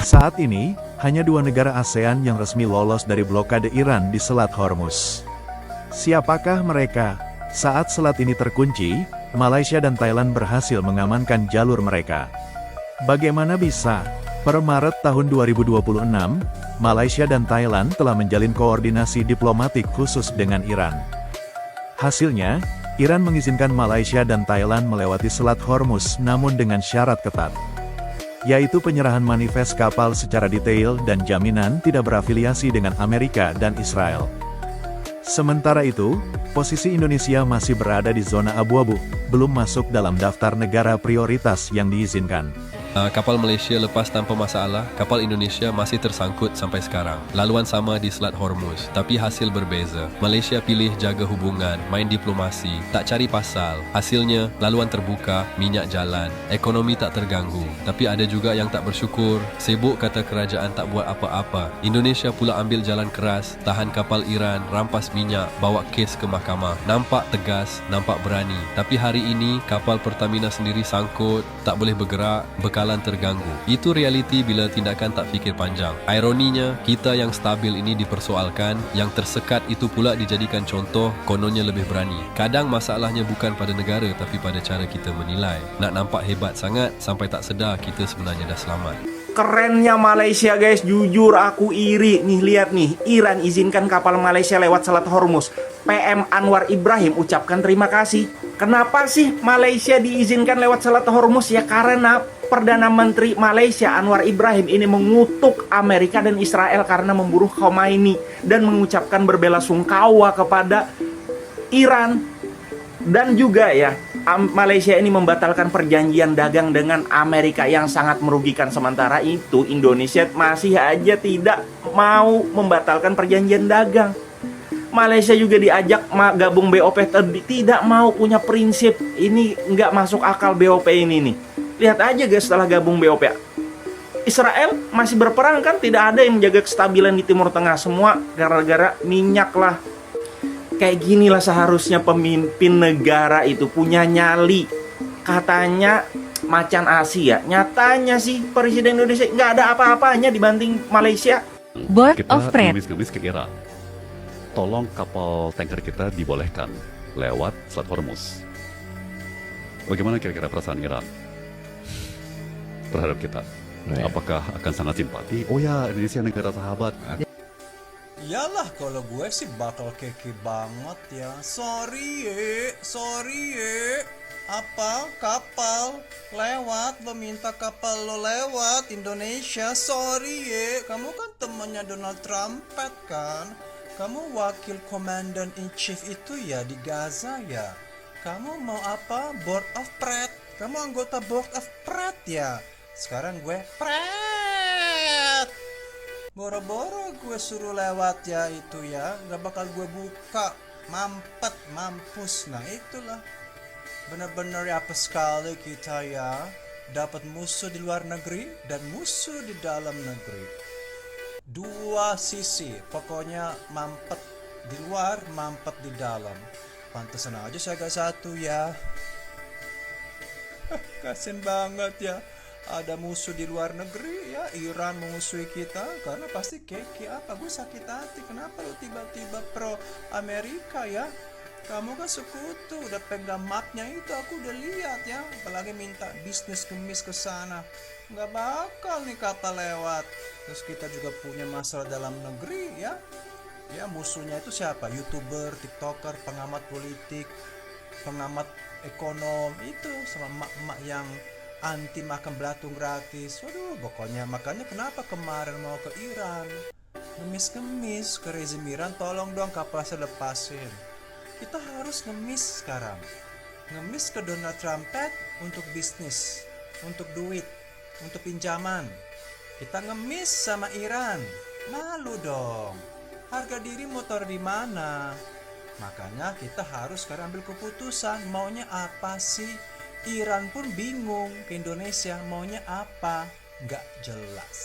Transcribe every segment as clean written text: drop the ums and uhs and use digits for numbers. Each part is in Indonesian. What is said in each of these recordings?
Saat ini, hanya 2 negara ASEAN yang resmi lolos dari blokade Iran di Selat Hormuz. Siapakah mereka? Saat selat ini terkunci, Malaysia dan Thailand berhasil mengamankan jalur mereka. Bagaimana bisa? Per Maret tahun 2026, Malaysia dan Thailand telah menjalin koordinasi diplomatik khusus dengan Iran. Hasilnya, Iran mengizinkan Malaysia dan Thailand melewati Selat Hormuz namun dengan syarat ketat, yaitu penyerahan manifest kapal secara detail dan jaminan tidak berafiliasi dengan Amerika dan Israel. Sementara itu, posisi Indonesia masih berada di zona abu-abu, belum masuk dalam daftar negara prioritas yang diizinkan. Kapal Malaysia lepas tanpa masalah, kapal Indonesia masih tersangkut sampai sekarang. Laluan sama di Selat Hormuz, tapi hasil berbeza. Malaysia pilih jaga hubungan, main diplomasi, tak cari pasal. Hasilnya, laluan terbuka, minyak jalan, ekonomi tak terganggu. Tapi ada juga yang tak bersyukur, sibuk kata kerajaan tak buat apa-apa. Indonesia pula ambil jalan keras, tahan kapal Iran, rampas minyak, bawa kes ke mahkamah. Nampak tegas, nampak berani. Tapi hari ini, kapal Pertamina sendiri sangkut, tak boleh bergerak, bekalan terganggu. Itu realiti bila tindakan tak fikir panjang. Ironinya, kita yang stabil ini dipersoalkan, yang tersekat itu pula dijadikan contoh, kononnya lebih berani. Kadang masalahnya bukan pada negara tapi pada cara kita menilai. Nak nampak hebat sangat sampai tak sedar kita sebenarnya dah selamat. Kerennya Malaysia guys, jujur aku iri nih, lihat nih, Iran izinkan kapal Malaysia lewat Selat Hormuz. PM Anwar Ibrahim ucapkan terima kasih. Kenapa sih Malaysia diizinkan lewat Selat Hormuz? Ya karena Perdana Menteri Malaysia Anwar Ibrahim ini mengutuk Amerika dan Israel karena memburu Khomeini dan mengucapkan berbela-sungkawa kepada Iran. Dan juga ya, Malaysia ini membatalkan perjanjian dagang dengan Amerika yang sangat merugikan. Sementara itu Indonesia masih aja tidak mau membatalkan perjanjian dagang. Malaysia juga diajak gabung BOP, tidak mau, punya prinsip. Ini nggak masuk akal BOP ini nih. Lihat aja guys, setelah gabung BOP, Israel masih berperang kan, tidak ada yang menjaga kestabilan di Timur Tengah, semua gara-gara minyak lah. Kayak ginilah seharusnya pemimpin negara itu, punya nyali. Katanya macan Asia, nyatanya sih Presiden Indonesia nggak ada apa-apanya dibanding Malaysia. Board of Kita Trade. ngemis-ngemis ke Iran. Tolong kapal tanker kita dibolehkan lewat Selat Hormuz. Bagaimana kira-kira perasaan Iran terhadap kita? Apakah akan sangat simpati? Oh ya, Indonesia negara sahabat. Iyalah, kalau gue sih bakal keke banget ya. Sorry ye. Apa? Kapal lewat, lo minta kapal lo lewat Indonesia. Sorry ye. Kamu kan temannya Donald Trump kan? Kamu wakil Commander in Chief itu ya di Gaza ya. Kamu mau apa? Board of Trade. Kamu anggota Board of Trade ya. Sekarang gue pret. Boro-boro gue suruh lewat ya itu ya. Gak bakal gue buka. Mampet, mampus. Nah itulah. Benar-benar apa sekali kita ya. Dapat musuh di luar negeri dan musuh di dalam negeri. Dua sisi, pokoknya mampet di luar, mampet di dalam. Pantesan aja saya gak satu ya. Kasian banget ya. Ada musuh di luar negeri ya, Iran mengusui kita karena pasti keke apa, gue sakit hati. Kenapa lu tiba-tiba pro Amerika ya? Kamu kan sekutu, udah pegang mapnya itu, aku udah lihat ya. Apalagi minta bisnis kemis ke sana, nggak bakal nih kapal lewat. Terus kita juga punya masalah dalam negeri ya. Ya musuhnya itu siapa? YouTuber, TikToker, pengamat politik, pengamat ekonom itu, sama emak-emak yang anti makan belatung gratis. Waduh, pokoknya makanya kenapa kemarin mau ke Iran, ngemis-ngemis ke rezim Iran, tolong dong kapal saya lepasin. Kita harus ngemis sekarang, ngemis ke Donald Trump untuk bisnis, untuk duit, untuk pinjaman. Kita ngemis sama Iran, malu dong. Harga diri motor di mana? Makanya kita harus sekarang ambil keputusan, maunya apa sih? Iran pun bingung ke Indonesia maunya apa, nggak jelas.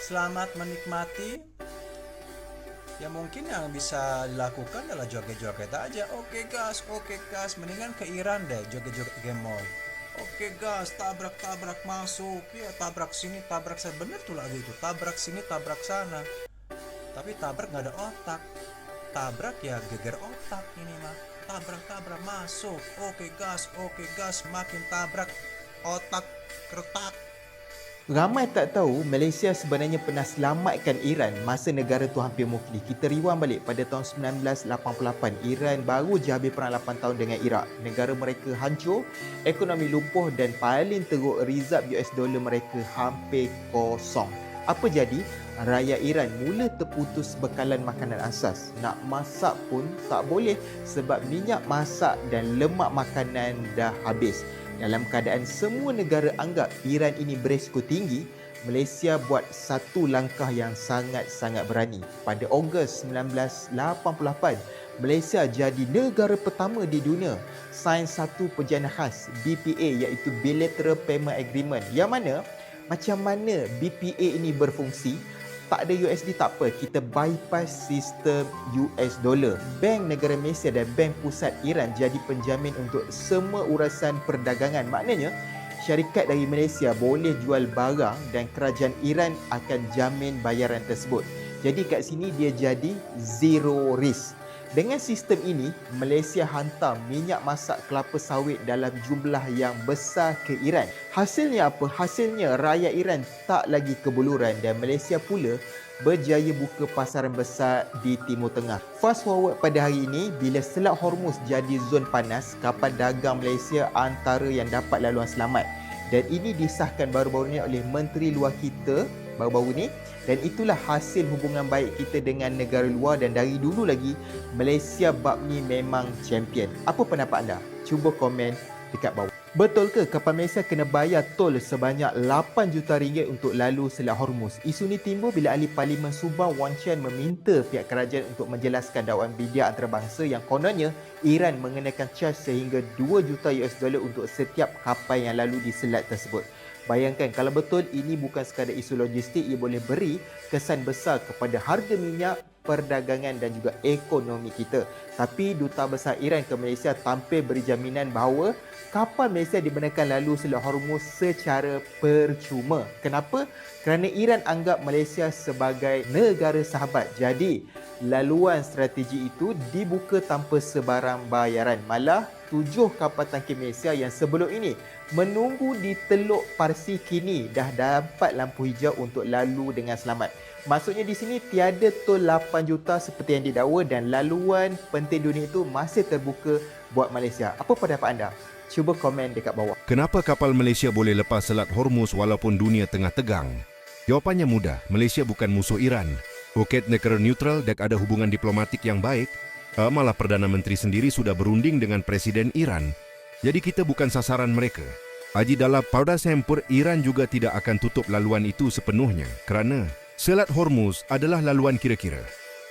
Selamat menikmati. Ya mungkin yang bisa dilakukan adalah joget-joget aja. Oke gas, mendingan ke Iran deh, joget-joget gemoy. Oke gas, tabrak-tabrak masuk. Ya tabrak sini, tabrak sana. Bener tuh lagu itu. Tabrak sini, tabrak sana. Tapi tabrak nggak ada otak. Tabrak ya geger otak ini mah. Tabrak-tabrak masuk. Oke gas, makin tabrak. Otak keretak. Ramai tak tahu Malaysia sebenarnya pernah selamatkan Iran masa negara tu hampir muflis. Kita rewind balik pada tahun 1988, Iran baru je habis perang 8 tahun dengan Iraq. Negara mereka hancur, ekonomi lumpuh dan paling teruk rizab US dollar mereka hampir kosong. Apa jadi? Rakyat Iran mula terputus bekalan makanan asas. Nak masak pun tak boleh sebab minyak masak dan lemak makanan dah habis. Dalam keadaan semua negara anggap Iran ini beresiko tinggi, Malaysia buat satu langkah yang sangat-sangat berani. Pada Ogos 1988, Malaysia jadi negara pertama di dunia sign satu perjanjian khas BPA iaitu Bilateral Payment Agreement. Yang mana macam mana BPA ini berfungsi? Tak ada USD tak apa, kita bypass sistem US dollar. Bank negara Malaysia dan Bank Pusat Iran jadi penjamin untuk semua urusan perdagangan. Maknanya, syarikat dari Malaysia boleh jual barang dan kerajaan Iran akan jamin bayaran tersebut. Jadi kat sini dia jadi zero risk. Dengan sistem ini, Malaysia hantar minyak masak kelapa sawit dalam jumlah yang besar ke Iran. Hasilnya apa? Hasilnya rakyat Iran tak lagi kebuluran dan Malaysia pula berjaya buka pasaran besar di Timur Tengah. Fast forward pada hari ini, bila Selat Hormuz jadi zon panas, kapal dagang Malaysia antara yang dapat laluan selamat. Dan ini disahkan baru-baru ini oleh Menteri Luar kita baru-baru ni. Dan itulah hasil hubungan baik kita dengan negara luar dan dari dulu lagi Malaysia bab ni memang champion. Apa pendapat anda? Cuba komen dekat bawah. Betul ke kapal Malaysia kena bayar tol sebanyak 8 juta ringgit untuk lalu Selat Hormuz? Isu ni timbul bila ahli Parlimen Subang Wan Chen meminta pihak kerajaan untuk menjelaskan dakwaan bidia antarabangsa yang kononnya Iran mengenakan caj sehingga 2 juta US dollar untuk setiap kapal yang lalu di selat tersebut. Bayangkan kalau betul ini bukan sekadar isu logistik, ia boleh beri kesan besar kepada harga minyak, perdagangan dan juga ekonomi kita. Tapi Duta Besar Iran ke Malaysia tampil beri jaminan bahawa kapal Malaysia dibenarkan lalu Selat Hormuz secara percuma. Kenapa? Kerana Iran anggap Malaysia sebagai negara sahabat. Jadi, laluan strategi itu dibuka tanpa sebarang bayaran. Malah, 7 kapal tangki Malaysia yang sebelum ini menunggu di Teluk Parsi kini dah dapat lampu hijau untuk lalu dengan selamat. Maksudnya di sini tiada tol 8 juta seperti yang didakwa dan laluan penting dunia itu masih terbuka buat Malaysia. Apa pendapat anda? Cuba komen dekat bawah. Kenapa kapal Malaysia boleh lepas Selat Hormuz walaupun dunia tengah tegang? Jawapannya mudah, Malaysia bukan musuh Iran. Phuket negara neutral dan ada hubungan diplomatik yang baik. Malah Perdana Menteri sendiri sudah berunding dengan Presiden Iran. Jadi kita bukan sasaran mereka. Haji dalam Pauda Sempur, Iran juga tidak akan tutup laluan itu sepenuhnya kerana Selat Hormuz adalah laluan kira-kira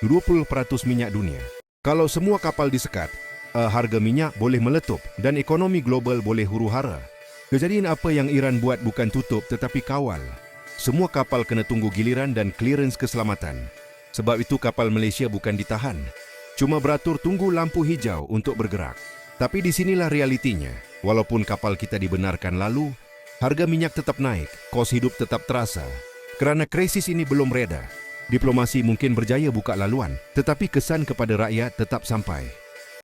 20% minyak dunia. Kalau semua kapal disekat, harga minyak boleh meletup dan ekonomi global boleh huru-hara. Kejadian apa yang Iran buat bukan tutup tetapi kawal. Semua kapal kena tunggu giliran dan clearance keselamatan. Sebab itu kapal Malaysia bukan ditahan. Cuma beratur tunggu lampu hijau untuk bergerak. Tapi di sinilah realitinya. Walaupun kapal kita dibenarkan lalu, harga minyak tetap naik, kos hidup tetap terasa. Kerana krisis ini belum reda. Diplomasi mungkin berjaya buka laluan, tetapi kesan kepada rakyat tetap sampai.